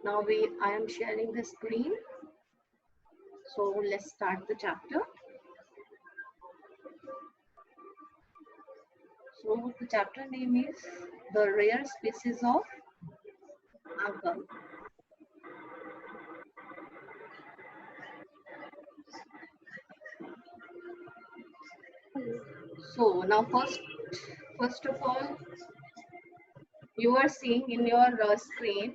Now I am sharing the screen. So let's start the chapter. So the chapter name is The Rare Species of Agar. So now first of all, you are seeing in your screen,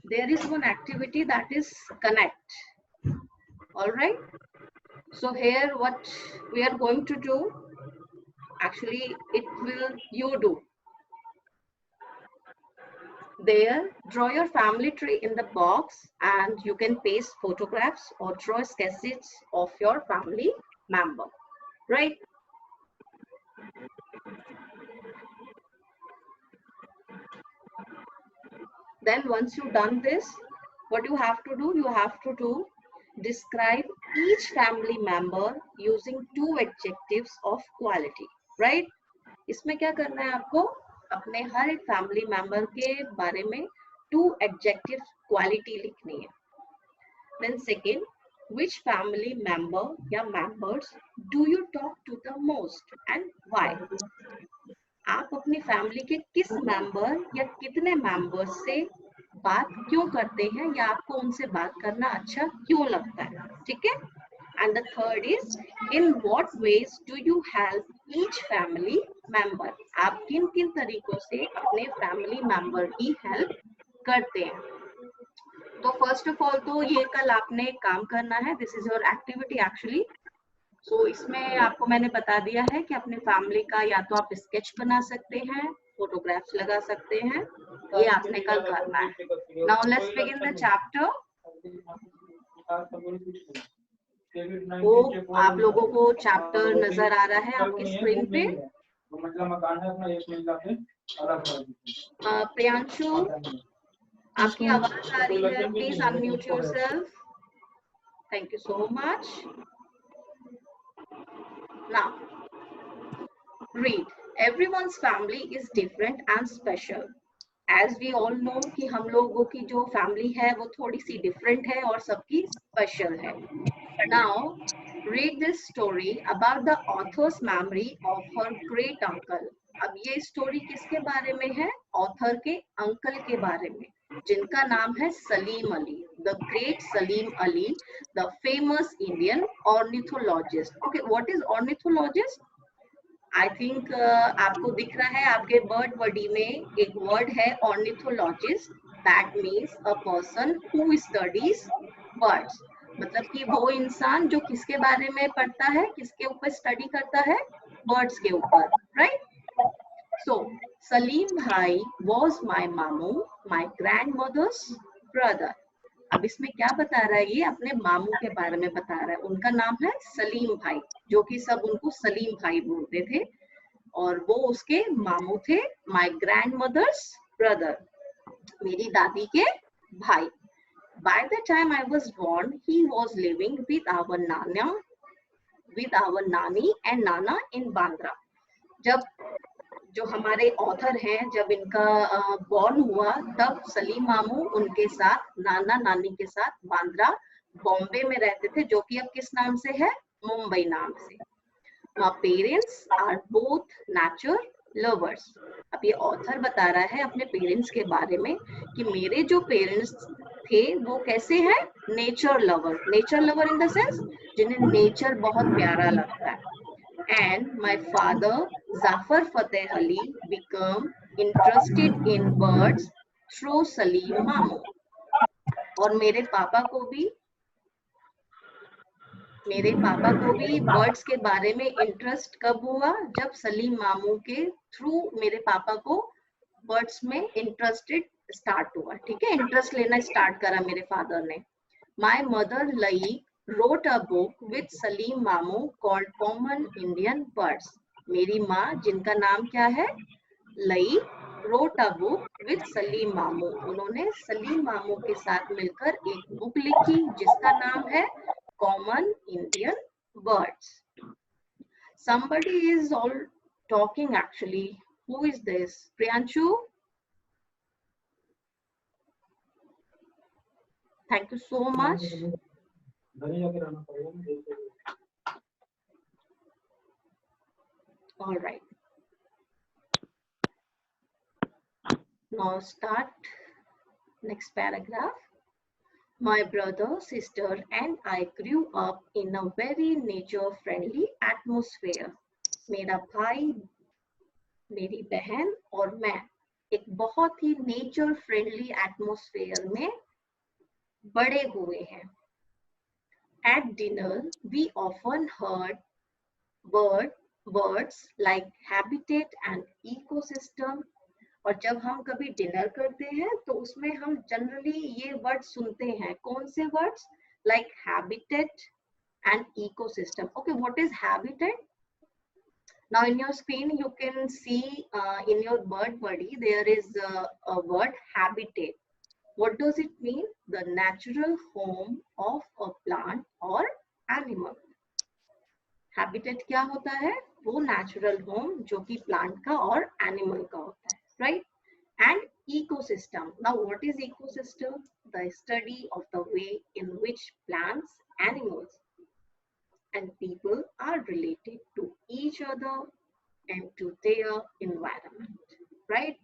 there is one activity that is connect. All right. So here what we are going to do, actually it will you do. There, draw your family tree in the box and you can paste photographs or draw sketches of your family member, right? Then once you've done this, what you have to do, describe each family member using 2 adjectives of quality, right? इसमें क्या करना है आपको, अपने हर एक family member के बारे में 2 adjective quality लिखनी है. Then second, which family member या members do you talk to the most and why? आप अपनी फैमिली के किस मेंबर या कितने मेंबर्स से बात क्यों करते हैं या आपको उनसे बात करना अच्छा क्यों लगता है, ठीक है? And the third is, in what ways do you help each family member? आप किन किन तरीकों से अपने फैमिली मेंबर की हेल्प करते हैं? तो फर्स्ट ऑफ ऑल तो ये कल आपने काम करना है, this is your activity actually. So इसमें आपको मैंने बता दिया है कि अपने फैमिली का या तो आप स्केच बना सकते हैं, फोटोग्राफ्स लगा सकते हैं, ये आपने कल करना है. Now let's begin the chapter. Hope आप लोगों को चैप्टर नजर आ रहा है आपकी स्क्रीन पे. प्रियांशु, आपकी आवाज आ रही है, please unmute yourself. Thank you so much. Now, read. Everyone's family is different and special. As we all know कि हम लोगों की जो फैमिली है वो थोड़ी सी डिफरेंट है और सबकी स्पेशल है. Now, read this story about the author's memory of her great uncle. अब ये स्टोरी किसके बारे में है? ऑथर के अंकल के बारे में, जिनका नाम है Salim Ali, the great Salim Ali, the famous Indian ornithologist. Okay, what is ornithologist? I think आपको दिख रहा है आपके बर्ड वर्डी में एक वर्ड है ornithologist. That means a person who studies birds. मतलब कि वो इंसान जो किसके बारे में पढ़ता है, किसके ऊपर स्टडी करता है? बर्ड्स के ऊपर, right? So, Salim Bhai was my मामू, my grandmother's brother. अब इसमें क्या बता रहा है? ये अपने मामू के बारे में बता रहा है. उनका नाम है सलीम भाई, जो कि सब उनको सलीम भाई बोलते थे, और वो उसके मामू थे. My grandmother's brother, मेरी दादी के भाई. By the time I was born, he was living with our nani and nana in Bandra. जब जो हमारे ऑथर हैं, जब इनका बॉर्न हुआ, तब सलीम मामू उनके साथ, नाना नानी के साथ बांद्रा बॉम्बे में रहते थे, जो कि अब किस नाम से है? मुंबई नाम से. My parents are both nature lovers. अब ये ऑथर बता रहा है अपने पेरेंट्स के बारे में कि मेरे जो पेरेंट्स थे वो कैसे हैं? Nature lover. Nature lover in the sense जिन्हें नेचर बहुत प्यारा लगता है. And my father, Zafar Fateh Ali, became interested in birds through Salim Mamu. और मेरे पापा को भी बर्ड्स के बारे में इंटरेस्ट कब हुआ? जब सलीम मामू के थ्रू मेरे पापा को बर्ड्स में इंटरेस्टेड स्टार्ट हुआ. ठीक है, इंटरेस्ट लेना स्टार्ट करा मेरे फादर ने. My mother Lai wrote a book with Salim Mamu called Common Indian Birds. मेरी माँ, जिनका नाम क्या है? लई, wrote a book with Salim Mamu. उन्होंने सलीम मामू के साथ मिलकर एक बुक लिखी जिसका नाम है Common Indian Birds. Somebody is all talking actually. Who is this? Priyanshu? Thank you so much. All right. Now start next paragraph. My brother, sister and I grew up in a very nature-friendly atmosphere. मेरा भाई, मेरी बहन और मैं एक बहुत ही nature friendly atmosphere में बड़े हुए हैं. At dinner, we often heard words like habitat and ecosystem. और जब हम कभी डिनर करते हैं तो उसमें हम जनरली ये वर्ड सुनते हैं. कौन से words? Like habitat and ecosystem. Okay, what is habitat? Now in your screen you can see in your word body there is a word habitat. What does it mean? The natural home of a plant or animal. Habitat क्या होता है? वो natural home जो कि plant का और animal का होता है, right? And ecosystem. Now what is ecosystem? The study of the way in which plants, animals and people are related to each other and to their environment, right?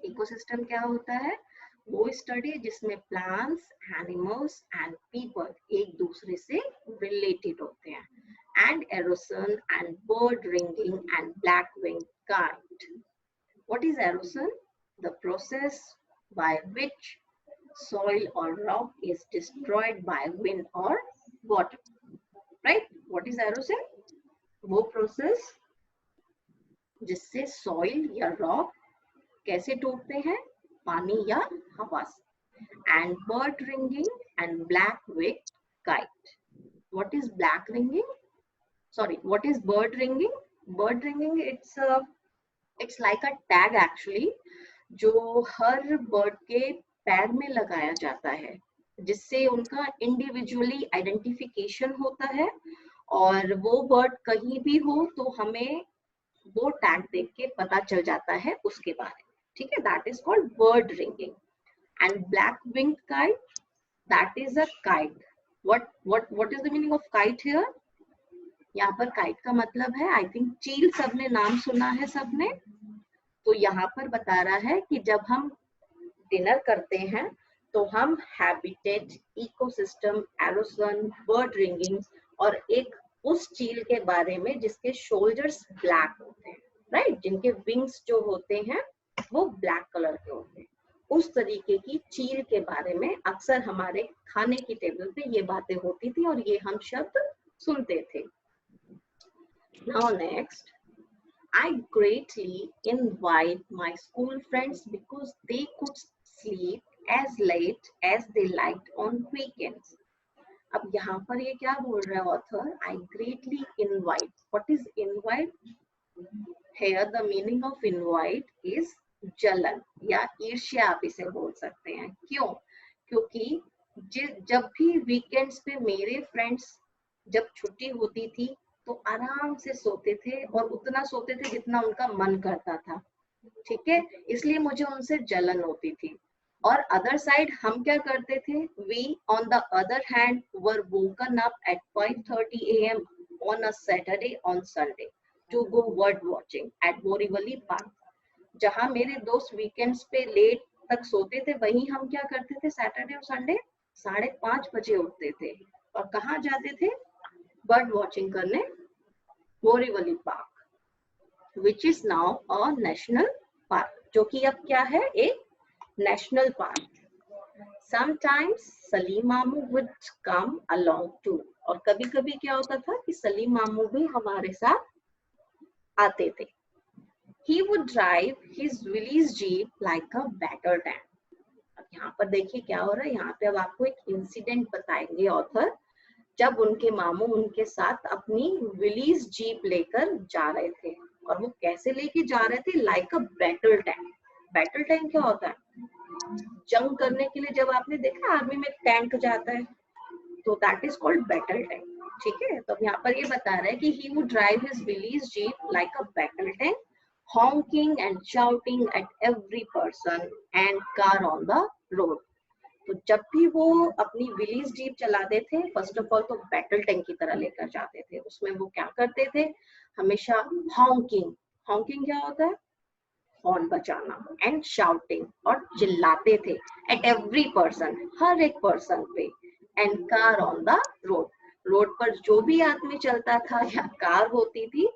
Ecosystem क्या होता है? वो study जिसमें plants, animals and people एक दूसरे से related होते हैं. And erosion and bird ringing and black-winged kite. What is erosion? The process by which soil or rock is destroyed by wind or water. Right? What is erosion? वो process जिससे soil या rock कैसे टूटते हैं? पानी या हवा से. And bird ringing and black-winged kite. What is black ringing? Sorry, what is bird ringing? Bird ringing, it's like a tag actually, जो हर bird के पैर में लगाया जाता है, जिससे उनका individually identification होता है और वो bird कहीं भी हो तो हमें वो tag देख के पता चल जाता है उसके बारे में. ठीक है? That is called bird ringing. And black-winged kite, that is a kite. What is the meaning of kite here? यहाँ पर kite का मतलब है, I think चील सबने नाम सुना है सबने. तो यहाँ पर बता रहा है कि जब हम डिनर करते हैं तो हम हैबिटेट, इकोसिस्टम, एरोसन, बर्ड रिंगिंग और एक उस चील के बारे में जिसके शोल्डर्स ब्लैक होते हैं, राइट? जिनके विंग्स जो होते हैं वो ब्लैक कलर के होते हैं, उस तरीके की चील के बारे में अक्सर हमारे खाने की टेबल पे ये बातें होती थी और ये हम शब्द सुनते थे. Now next, I greatly envied my school friends because they could sleep as late as they liked on weekends. अब यहाँ पर ये क्या बोल रहा है author? I greatly envied. What is envied? Here the meaning of envied is जलन या ईर्ष्या आप इसे बोल सकते हैं. क्यों? क्योंकि जब भी वीकेंड्स पे मेरे फ्रेंड्स जब छुट्टी होती थी तो आराम से सोते थे और उतना सोते थे जितना उनका मन करता था. ठीक है? इसलिए मुझे उनसे जलन होती थी. और अदर साइड हम क्या करते थे? We on the other hand were woken up at 5:30 AM on a Saturday on Sunday to go bird watching at Borivali Park. जहाँ मेरे दोस्त वीकेंड्स पे लेट तक सोते थे वहीं हम क्या करते थे? सैटरडे और संडे 5:30 बजे उठते थे और कहाँ जाते थे? बर्ड वॉचिंग करने Borivali park, which is now a national park, जो कि अब क्या है? एक नेशनल पार्क. Sometimes सलीम मामू would come along too. और कभी-कभी क्या होता था कि सलीम मामू भी हमारे साथ आते थे. He would drive his Willys Jeep like a battle tank. अब यहाँ पर देखिए क्या हो रहा है. यहाँ पे अब आपको एक इंसिडेंट बताएंगे ऑथर. जब उनके मामू उनके साथ अपनी विलीज जीप लेकर जा रहे थे और वो कैसे लेके जा रहे थे? Like a battle tank. Battle tank क्या होता है? जंग करने के लिए जब आपने देखा आर्मी में टैंक जाता है तो that is called battle tank. ठीक है? तो यहाँ पर ये बता रहा है कि he would drive his Willys jeep like a battle tank honking and shouting at every person and car on the road. तो जब भी वो अपनी विलीज जीप चलाते थे, फर्स्ट ऑफ ऑल तो पेट्रोल टैंक की तरह लेकर जाते थे, उसमें वो क्या करते थे, हमेशा हॉन्किंग, हॉन्किंग क्या होता है, हॉर्न बजाना, एंड शाउटिंग, और चिल्लाते थे एट एवरी पर्सन, हर एक पर्सन पे, and car on the road, road पर जो भी आदमी चलता था या कार होती थी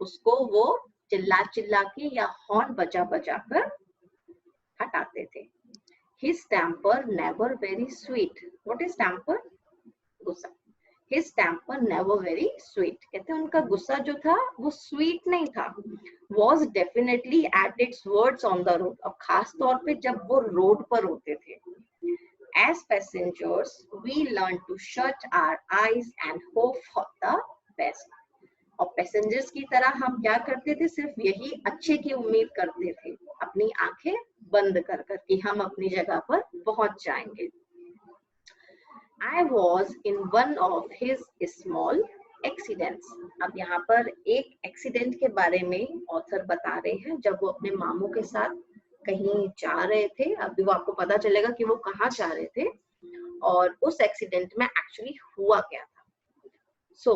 उसको वो चिल्ला चिल्ला के या हॉर्न बजा बजा कर हटाते थे. His temper never very sweet. What is temper? गुस्सा. His temper never very sweet. कहते हैं उनका गुस्सा जो था वो sweet नहीं था. Was definitely at its worst on the road. और खास तौर पे जब वो रोड पर होते थे. As passengers, we learn to shut our eyes and hope for the best. और पैसेंजर्स की तरह हम क्या करते थे, सिर्फ यही अच्छे की उम्मीद करते थे, अपनी आंखें बंद कर कर कि हम अपनी जगह पर पहुंच जाएंगे. I was in one of his small accidents. अब यहाँ पर एक एक्सीडेंट के बारे में ऑथर बता रहे हैं, जब वो अपने मामू के साथ कहीं जा रहे थे. अभी वो आपको पता चलेगा कि वो कहाँ जा रहे थे और उस एक्सीडेंट में एक्चुअली हुआ क्या था. So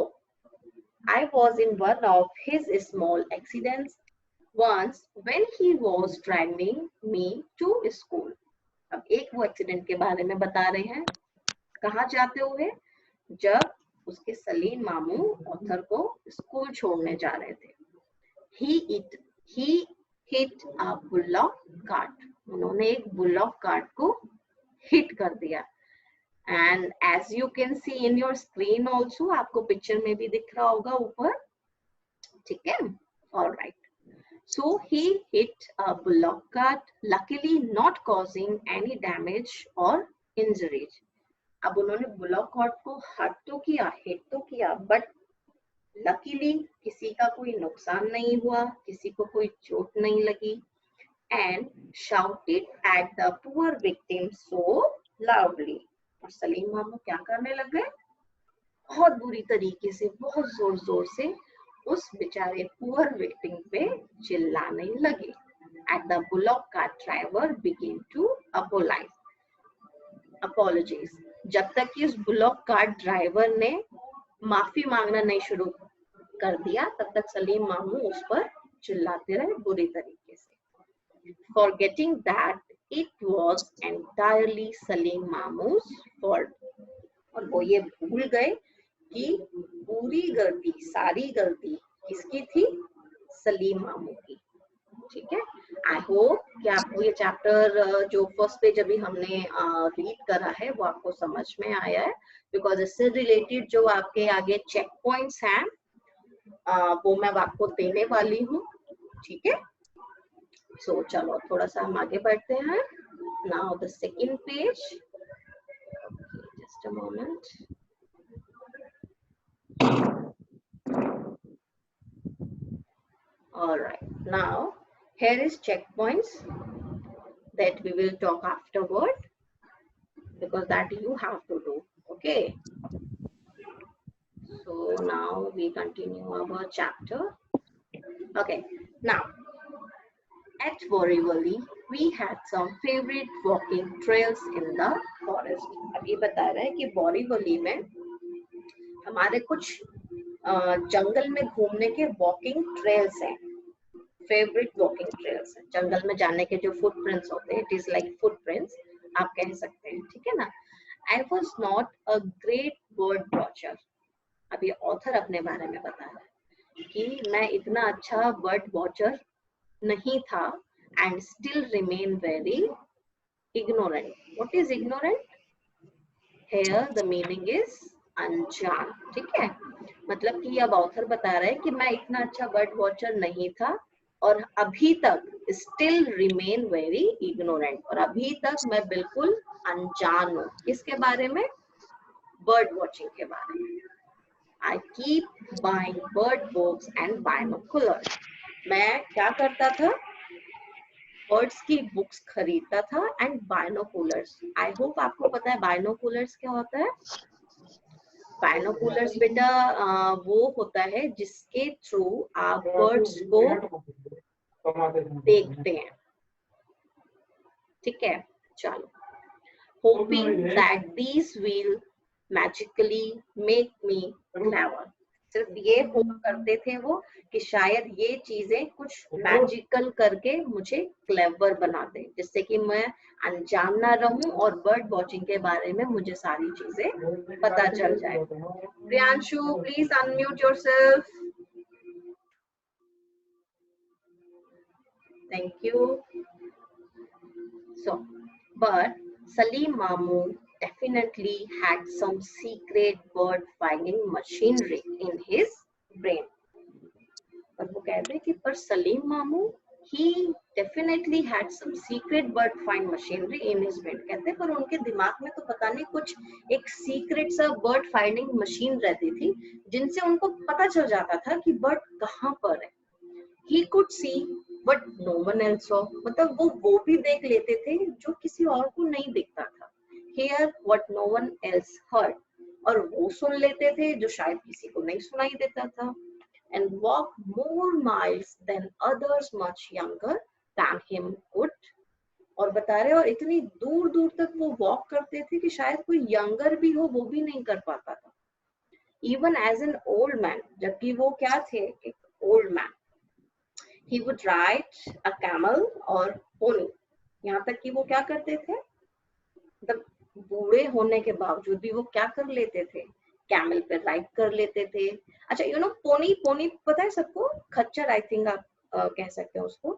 I was in one of his small accidents once when he was driving me to school. अब एक वो एक्सीडेंट के बारे में बता रहे हैं, कहाँ जाते हुए, जब उसके सलीम मामू ऑथर को स्कूल छोड़ने जा रहे थे. He hit a bullock cart. उन्होंने एक बुलॉक कार्ट को हिट कर दिया. And as you can see in your screen also, आपको पिक्चर में भी दिख रहा होगा ऊपर, ठीक है. All right. So he hit a bullock cart, luckily not causing any damage or injuries. अब उन्होंने बुलॉक कार्ट को हट तो किया, हिट तो किया, बट लकीली किसी का कोई नुकसान नहीं हुआ, किसी को कोई चोट नहीं लगी. And shouted at the poor victim so loudly. और सलीम मामू क्या करने लग गए, बहुत बुरी तरीके से, बहुत जोर जोर से उस बेचारे पुअर विक्टिम पे चिल्लाने लगे. At the bullock cart driver began to apologize. जब तक कि उस बुलॉक कार्ट ड्राइवर ने माफी मांगना नहीं शुरू कर दिया, तब तक सलीम मामू उस पर चिल्लाते रहे बुरी तरीके से. Forgetting that it was entirely Salim मामू's fault. और वो ये भूल गए कि पूरी गलती, सारी गलती किसकी थी, सलीम मामू की. ठीक है. आई होप कि आपको ये चैप्टर जो फर्स्ट पेज अभी हमने रीड करा है वो आपको समझ में आया है, बिकॉज इससे रिलेटेड जो आपके आगे चेक पॉइंट्स हैं वो मैं आपको देने वाली हूँ. ठीक है. सो चलो थोड़ा सा हम आगे बढ़ते हैं. Now the second page. Just a moment. All right. Now here is checkpoints that we will talk afterward, because that you have to do. Okay. So now we continue our chapter. Okay. Now at Borivali we had some favorite walking trails in the forest. अब ये बता रहा है कि बोरीवली में हमारे कुछ जंगल में घूमने के वॉकिंग ट्रेल्स हैं, फेवरेट वॉकिंग ट्रेल्स हैं. जंगल में जाने के जो फुटप्रिंट्स होते हैं, इट इज लाइक फुटप्रिंट्स आप कह सकते हैं. ठीक है ना. I was not a great bird watcher. अब ये ऑथर अपने बारे में बता रहा है कि मैं इतना अच्छा बर्ड वॉचर नहीं था, and still remain very ignorant. What is ignorant? Here the meaning is अनजान. ठीक है. मतलब कि अब ऑथर बता रहा है कि मैं इतना अच्छा बर्ड वॉचर नहीं था और अभी तक स्टिल रिमेन वेरी इग्नोरेंट, और अभी तक मैं बिल्कुल अनजान हूँ. किसके बारे में? बर्ड वॉचिंग के बारे में. I keep buying bird books and binoculars. मैं क्या करता था? बर्ड्स की बुक्स खरीदता था एंड बायनोकुलर्स. आई होप आपको पता है बायनोकुलर्स क्या होता है. बायनोकुलर्स बेटा वो होता है जिसके थ्रू आप बर्ड्स को देखते हैं, ठीक है। चलो, hoping that these will magically make me clever. सिर्फ ये होप करते थे वो कि शायद ये चीजें कुछ मैजिकल करके मुझे क्लेवर बना दे, जिससे कि मैं अनजान ना रहूं और बर्ड वॉचिंग के बारे में मुझे सारी चीजें पता चल जाए। Priyanshu, please unmute yourself. Thank you. So, but Salim Mamu definitely had some secret bird finding machinery in his brain. पर वो कहते हैं कि पर सलीम मामू he definitely had some secret bird find machinery in his brain. कहते हैं पर उनके दिमाग में तो पता नहीं कुछ एक सीक्रेट सा बर्ड फाइंडिंग मशीन रहती थी जिनसे उनको पता चल जाता था कि बर्ड कहाँ पर है। He could see but no one else saw. मतलब वो भी देख लेते थे जो किसी और को नहीं दिखता था। Hear what no one else heard. और वो सुन लेते थे जो शायद किसी को नहीं सुनाई देता था। And walk more miles than others much younger than him could. और बता रहे और इतनी दूर दूर तक वो वॉक करते थे कि शायद कोई यंगर भी हो वो भी नहीं कर पाता था। Even as an old man, जबकि वो क्या थे, एक old man. He would ride a camel और pony. यहाँ तक कि वो क्या करते थे, मतलब बूढ़े होने के बावजूद भी वो क्या कर लेते थे, कैमल पे राइड कर लेते थे। अच्छा, यू नो पोनी, पोनी पता है सबको, खच्चर आई थिंक आप कह सकते हो उसको,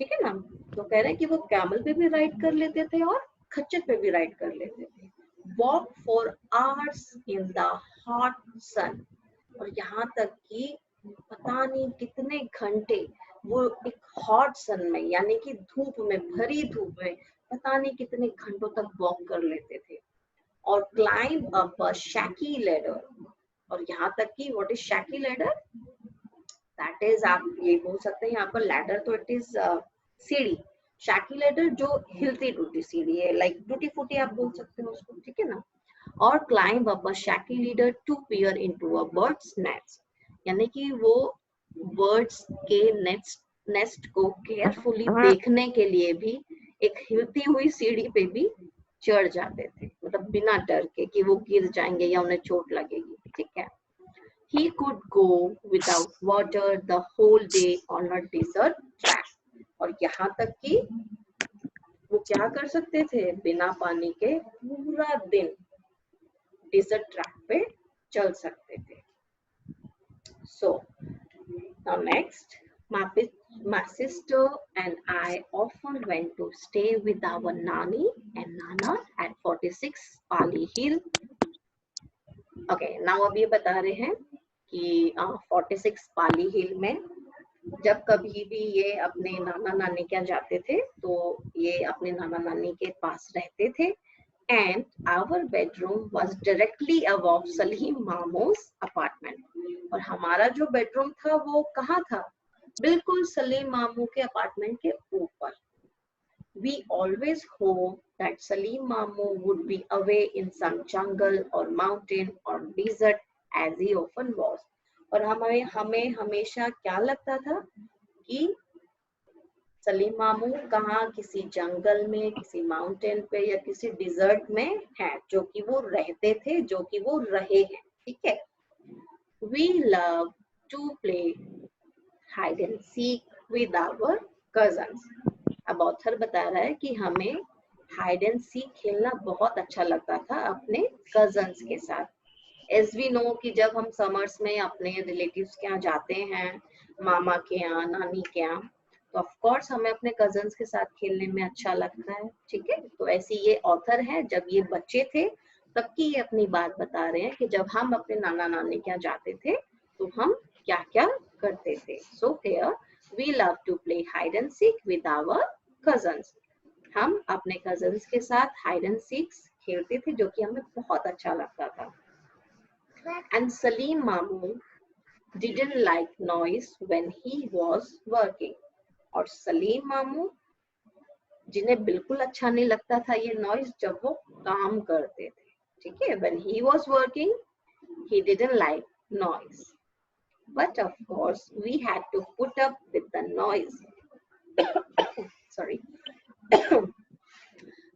ठीक है ना। तो कह रहे हैं कि वो कैमल पे भी राइड कर लेते थे और खच्चर पे भी राइड कर लेते थे। Walk for hours in the hot sun. और यहाँ तक कि पता नहीं कितने घंटे वो एक हॉट सन में, यानी कि धूप में, भरी धूप में पता नहीं कितने घंटों तक वॉक कर लेते थे। और क्लाइंब अप अ शैकी लैडर। और यहाँ तक कि what is शैकी ladder, that is, आप ये बोल सकते हैं यहाँ पर लैडर तो इट इज सीढ़ी। शैकी लैडर जो हिलती टूटी सीढ़ी है, लाइक टूटी फूटी आप बोल सकते हो उसको, ठीक है ना। और climb up a shaky ladder to peer into a bird's nest. यानी कि वो बर्ड्स के नेस्ट को केयरफुली देखने के लिए भी एक हिलती हुई सीढ़ी पे भी चढ़ जाते थे, मतलब बिना डर के कि वो गिर जाएंगे या उन्हें चोट लगेगी, ठीक है। He could go without water the whole day on a desert track. और यहाँ तक कि वो क्या कर सकते थे, बिना पानी के पूरा दिन डेजर्ट ट्रैक पे चल सकते थे। So now next, my sister and I often went to stay with our Nani and Nana at 46 Pali Hill. Okay, now अब ये बता रहे हैं कि 46 पाली हिल में जब कभी भी ये अपने नाना नानी क्या जाते थे तो ये अपने नाना नानी के पास रहते थे। And our bedroom was directly above Salim Mamu's apartment. और हमारा जो बेडरूम था वो कहाँ था, बिल्कुल सलीम मामू के अपार्टमेंट के ऊपर। We always hope that Salim Mamu would be away in some jungle or mountain or desert as he often was. और हमें हमेशा क्या लगता था कि सलीम मामू कहाँ, किसी जंगल में, किसी माउंटेन पे या किसी डिजर्ट में है, जो कि वो रहते थे, जो कि वो रहे हैं, ठीक है। We love to play hide and seek with our cousins. अब ऑथर बता रहा है कि हमें हाइड एंड सीक खेलना बहुत अच्छा लगता था अपने कजन्स के साथ। एज वी नो कि जब हम समर्स में अपने रिलेटिव्स के यहाँ जाते हैं, मामा के यहाँ, नानी के यहाँ, तो ऑफ कोर्स हमें अपने कजन्स के साथ खेलने में अच्छा लगता है, ठीक है। तो ऐसी ये ऑथर है, जब ये बच्चे थे तब की ये अपनी बात बता रहे हैं कि जब हम अपने नाना नानी के यहाँ जाते थे तो हम क्या क्या करते थे। So here we love to play hide and seek with our cousins. हम अपने कजन्स के साथ हाइड एंड सीक खेलते थे, जो कि हमें बहुत अच्छा लगता था। And Salim Mamu didn't like noise when he was working. और सलीम मामू जिन्हें बिल्कुल अच्छा नहीं लगता था ये नॉइज जब वो काम करते थे, ठीक है। When he was working, he didn't like noise. But of course, we had to put up with the noise sorry.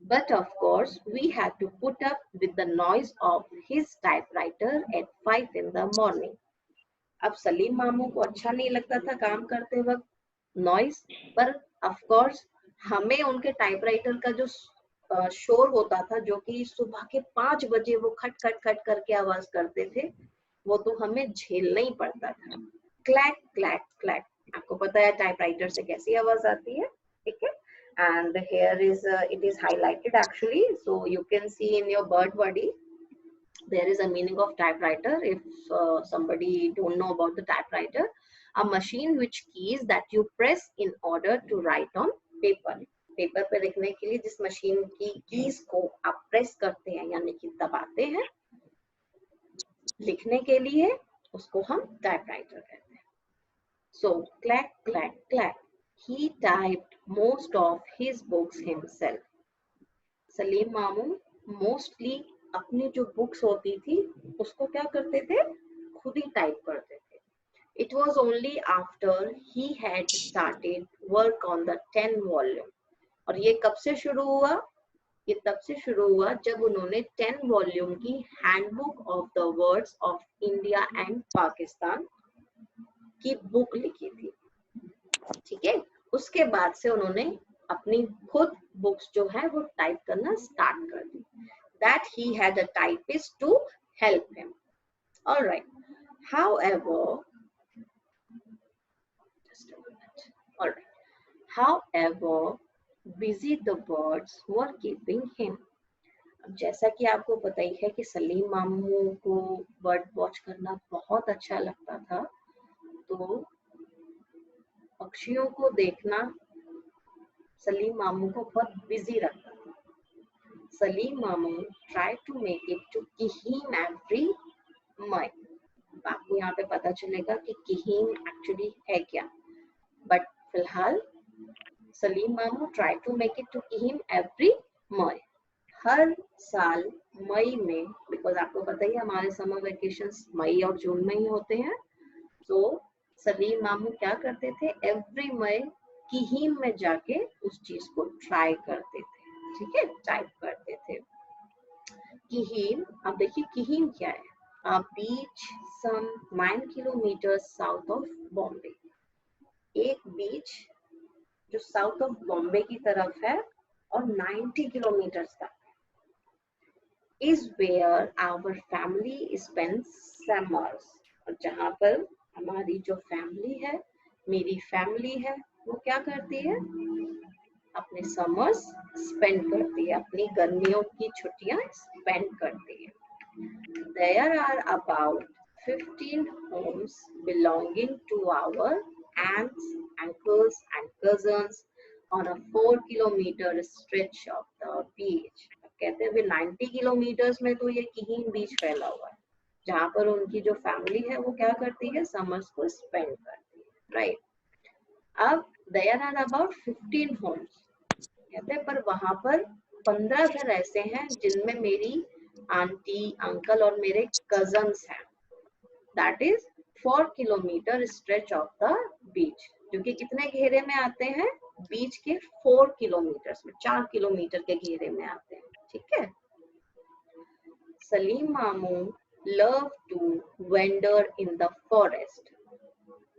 But of course, we had to put up with the noise of his typewriter at 5 in the morning. अब सलीम मामू को अच्छा नहीं लगता था काम करते वक्त नॉइस, पर ऑफ कोर्स हमें उनके टाइपराइटर का जो शोर होता था, जो कि सुबह के 5 बजे वो खट खट खट करके आवाज करते थे, वो तो हमें झेलना ही पड़ता था। क्लैक क्लैक क्लैक, आपको पता है टाइपराइटर से कैसी आवाज आती है, ठीक है। And here is it is highlighted actually, so you can see in your bird body there is a meaning of typewriter. If somebody don't know about the typewriter, a machine which keys that you press in order to write on paper. Paper पे लिखने के लिए जिस machine की keys को आप press करते हैं यानी कि दबाते हैं लिखने के लिए, उसको हम टाइपराइटर कहते हैं। So clack clack clack, he typed most of his books himself. Salim मामू मोस्टली अपनी जो बुक्स होती थी उसको क्या करते थे, खुद ही टाइप करते थे। It was only after he had started work on the 10 volume, और ये कब से शुरू हुआ, ये तब से शुरू हुआ जब उन्होंने 10 वॉल्यूम की handbook of the words of India and Pakistan की बुक लिखी थी, ठीक है। उसके बाद से उन्होंने अपनी खुद बुक्स जो है वो टाइप करना स्टार्ट कर दी। That he had a typist to help him. All right. However, just a minute. All right. However, busy the birds were keeping him. अब जैसा कि आपको पता ही है कि सलीम मामू को बर्ड वॉच करना बहुत अच्छा लगता था, तो पक्षियों को देखना सलीम मामू को बहुत बिजी रखता था। Salim Mamu tried to make it to Kihim every month. आपको यहाँ पे पता चलेगा कि Kihim actually है क्या, but फिलहाल सलीम मामू tried to make it to Kihim every month. हर साल मई में, because आपको पता ही हमारे समर वेकेशंस मई और जून में ही होते हैं, तो सलीम मामू क्या करते थे, एवरी मई Kihim में जाके उस चीज को ट्राई करते थे, ठीक है, टाइप करते थे। Kihim, अब देखिए Kihim क्या है, a beach some 9 kilometers south of Bombay, एक बीच जो साउथ ऑफ बॉम्बे की तरफ है और 90 किलोमीटर्स तक is where our family spends summers, और जहाँ पर हमारी जो फैमिली है, मेरी फैमिली है, वो क्या करती है, अपने समर्स स्पेंड करती है, अपनी गर्मियों की छुट्टियां स्पेंड करती है। There are about 15 homes belonging to our aunts, uncles and cousins on a 4 kilometer stretch of the beach. कहते हैं 90 किलोमीटर्स में तो ये Kihim बीच फैला हुआ है, जहाँ पर उनकी जो फैमिली है वो क्या करती है, समर्स को स्पेंड करती है, राइट। अब there are about 15 homes, कहते हैं पर वहां पर 15 घर ऐसे हैं जिनमें मेरी आंटी, अंकल और मेरे कजन्स हैं। That is 4 kilometre stretch of the beach, जो कि कितने घेरे में आते हैं, बीच के 4 किलोमीटर में, 4 किलोमीटर के घेरे में आते हैं, ठीक है। सलीम मामू love to wander in the forest.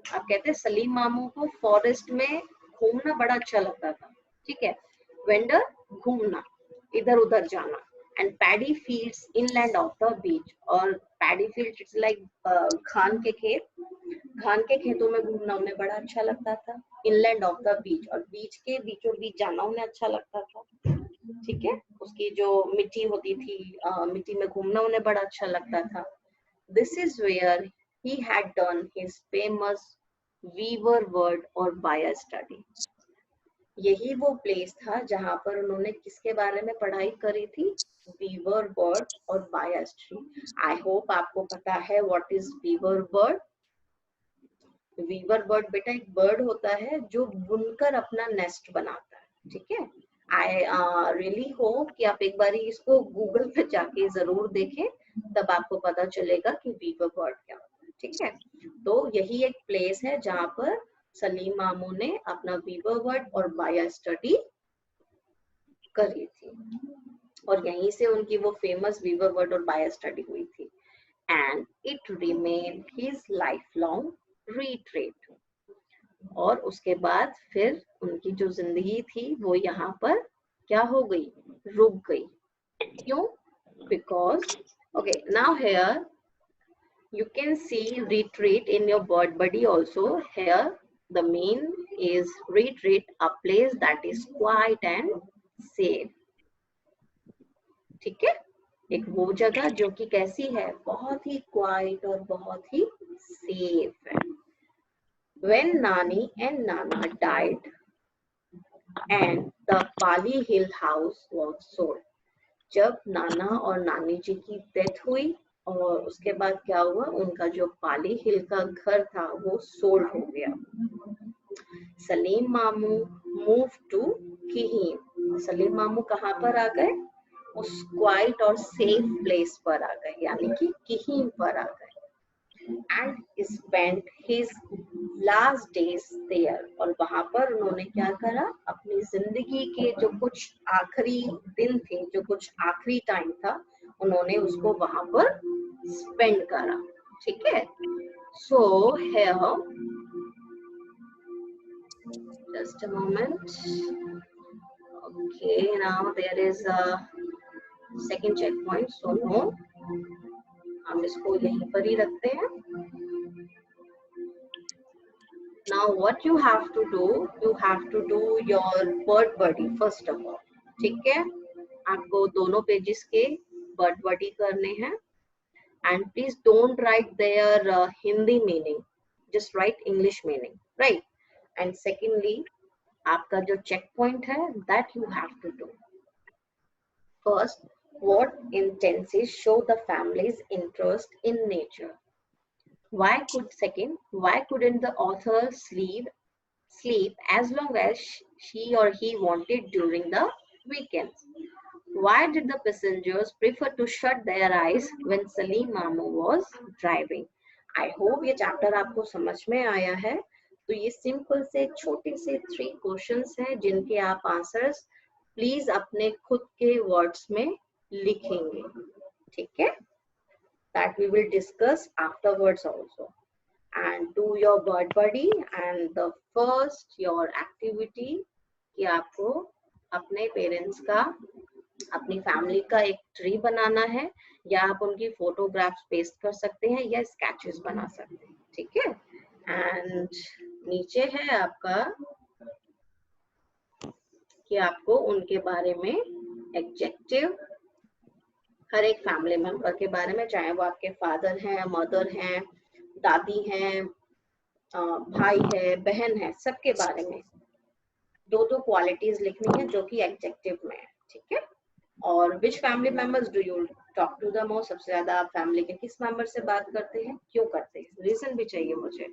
आप कहते हैं सलीम मामू को फॉरेस्ट में घूमना बड़ा अच्छा लगता था, ठीक है, वेंडर घूमना, इधर उधर जाना, and paddy fields inland of the beach, और पैडी फील्ड्स इट्स लाइक धान के खेत, धान के खेतों में घूमना उन्हें बड़ा अच्छा लगता था, इनलैंड ऑफ द बीच, और बीच के बीचों बीच जाना उन्हें अच्छा लगता था, ठीक है, उसकी जो मिट्टी होती थी, मिट्टी में घूमना उन्हें बड़ा अच्छा लगता था। This is where he had done his famous weaver word or Baya study. यही वो प्लेस था जहां पर उन्होंने किसके बारे में पढ़ाई करी थी, वीवर बर्ड और बायोस्ट्री। आई होप आपको पता है what is weaver bird. Weaver bird बेटा एक बर्ड होता है जो बुनकर अपना नेस्ट बनाता है, ठीक है। आई रियली होप कि आप एक बार इसको गूगल पे जाके जरूर देखें, तब आपको पता चलेगा कि वीवर बर्ड क्या होता है, ठीक है। तो यही एक प्लेस है जहां पर सलीम मामू ने अपना वीवर वर्ड और बाया स्टडी करी थी और यहीं से उनकी वो फेमस वीवर वर्ड और बाया स्टडी हुई थी। And it remain his life long retreat. और उसके बाद फिर उनकी जो जिंदगी थी वो यहाँ पर क्या हो गई, रुक गई। क्यों? Because okay, now here you can see retreat in your bird body also. Here the mean is retreat, a place that is quiet and safe. ठीक है, एक वो जगह जो कि कैसी है, बहुत ही क्वाइट और बहुत ही सेफ है। When Nani and Nana died and the Pali Hill house was sold. जब नाना और नानी जी की डेथ हुई और उसके बाद क्या हुआ, उनका जो पाली हिल का घर था वो सोल्ड हो गया। सलीम मामू मूव टू किहीम। सलीम मामू कहाँ पर आ गए, उस क्वाइट और सेफ प्लेस पर आ गए, यानी कि किहीम पर आ गए। And spent his last days there. और वहां पर उन्होंने क्या करा, अपनी जिंदगी के जो कुछ आखिरी दिन थे, जो कुछ आखिरी टाइम था, उन्होंने उसको वहां पर स्पेंड करा। ठीक है, so here just a moment. Okay, now there is a second check point, so no, हम इसको यहीं पर ही रखते हैं। Now what you have to do your bird buddy first of all. ठीक है, आपको दोनों पेजेस के bird buddy करने हैं। And please don't write their Hindi meaning, just write English meaning, right? And secondly, आपका जो check point है, that you have to do. First, what intenses show the family's interest in nature? Why couldn't the author sleep as long as she or he wanted during the weekends? Why did the passengers prefer to shut their eyes when Salim Mamu was driving? I hope ये chapter आपको समझ में आया है। तो ये simple से छोटे से 3 क्वेश्चंस हैं जिनके आप आंसर्स प्लीज अपने खुद के वर्ड्स में लिखेंगे। ठीक है, that we will discuss afterwards also. And do your bird buddy, and the first your activity कि आपको अपने पेरेंट्स का, अपनी फैमिली का एक ट्री बनाना है, या आप उनकी फोटोग्राफ्स पेस्ट कर सकते हैं या स्केचेस बना सकते हैं। ठीक है, एंड नीचे है आपका कि आपको उनके बारे में एडजेक्टिव, हर एक फैमिली मेंबर के बारे में, चाहे वो आपके फादर हैं, मदर हैं, दादी हैं, भाई है, बहन है, सबके बारे में 2-2 क्वालिटीज लिखनी है जो कि एडजेक्टिव में है। ठीक है, और which family members do you talk to the most, सबसे ज्यादा आप फैमिली के किस मेंबर से बात करते हैं, क्यों करते हैं, रीजन भी चाहिए मुझे।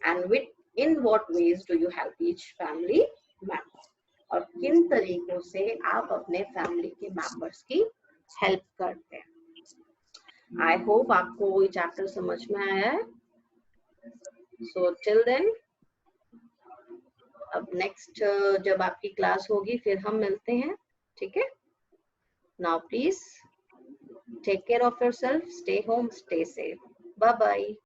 And within what ways do you help each family member, और किन तरीकों से आप अपने फैमिली के मेंबर्स की हेल्प करते हैं। आई होप आपको ये चैप्टर समझ में आया है। सो टिल देन, अब नेक्स्ट जब आपकी क्लास होगी फिर हम मिलते हैं। ठीक है, now please take care of yourself, stay home, stay safe, bye bye.